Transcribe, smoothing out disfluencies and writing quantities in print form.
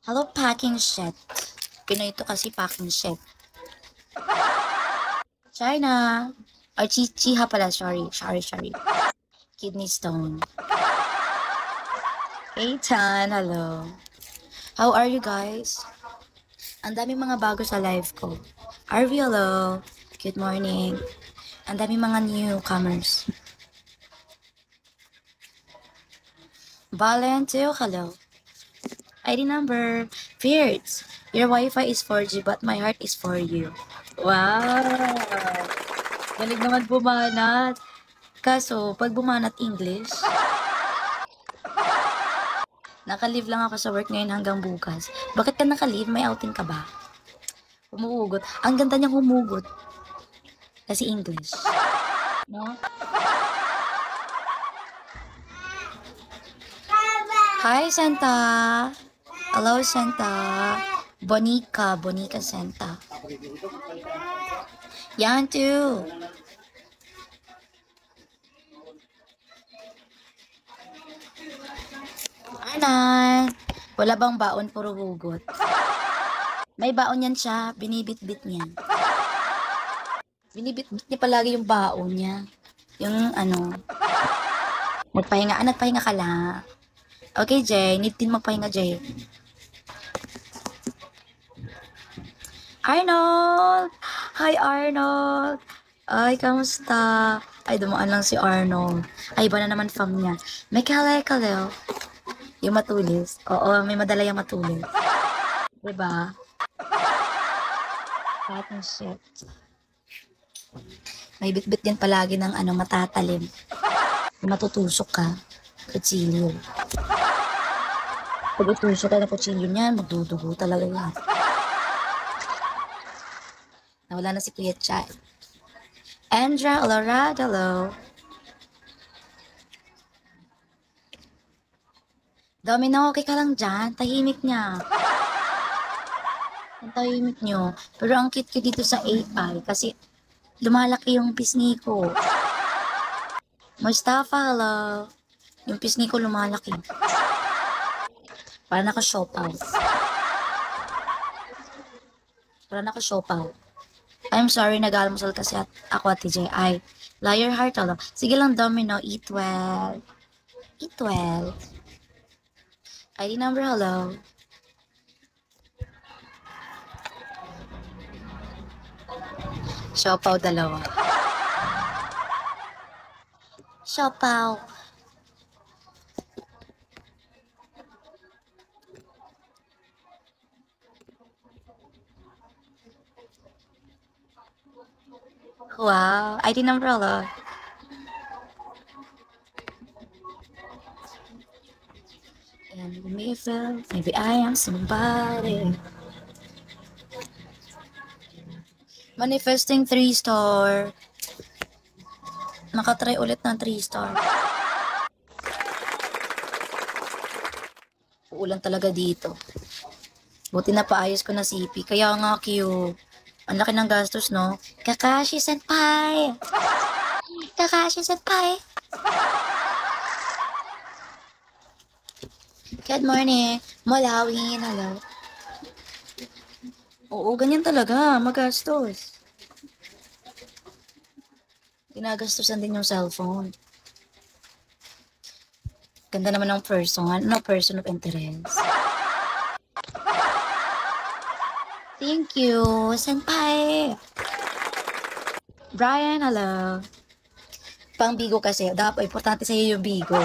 Hello, packing shit. Pinoy to kasi packing shit. China. Or Chiha pala, sorry. Kidney stone. Hey, Tan. Hello. How are you guys? Ang daming mga bago sa live ko. RV, hello. Good morning. Ang daming mga newcomers. Valentine, hello. ID number. Fierce. Your Wi-Fi is 4G but my heart is for you. Wow. Galing naman bumanat. Kaso, pag bumanat English, naka-leave lang ako sa work ngayon hanggang bukas. Bakit ka naka-leave? May outing ka ba? Humuhugot. Ang ganda niyang humugot. Kasi English. No? Hi, Santa. Hello, Santa. Bonica Santa. Yan, too. Anan. Wala bang baon, puro hugot? May baon yan siya. Binibit-bit niya. Binibit-bit niya palagi yung baon niya. Yung ano. Nagpahinga ka lang. Okay, Jay. Need din magpahinga, Jay. Arnold! Hi, Arnold! Ay, kamusta? Ay, dumaan lang si Arnold. Ay, iba na naman fam niya. May kalay-kalay. Yung matulis. Oo, may madala yung matulis. Diba? Pattern shit. May bit-bit din palagi ng ano, matatalim. Kung matutusok ka, kutsilyo. Pag utusok ka na kutsilyo niyan, magdudugo talaga yan. Nawala na si Kuya Chay. Andra, Laura, hello. Domino, okay ka lang dyan. Tahimik niya. Ang tahimik nyo. Pero ang cute ko dito sa AI kasi lumalaki yung pisngi ko. Mustafa, hello. Yung pisngi ko lumalaki. Para naka-shopaw. I'm sorry, nag-almusal kasi ako at TJ. Ay, liar heart, hello. Sige lang, Domino, eat well. Eat well. ID number, hello. Siopaw, dalawa. Siopaw. Wow. ID number, hello. And me feel, maybe I am somebody. Manifesting 3-star. Nakatry ulit ng 3-star. Uulan talaga dito. Buti na paayos ko na CP. Kaya nga cute. Ang laki ng gastos, no? Kakashi senpai! Kakashi senpai! Good morning. Malawin, hello. Oo, ganyan talaga. Magastos. Ginagastosan din yung cellphone. Ganda naman ng person. No person of interest. Thank you, senpai. Brian, hello. Pang bigo kasi. Dapat importante sa'yo yung bigo.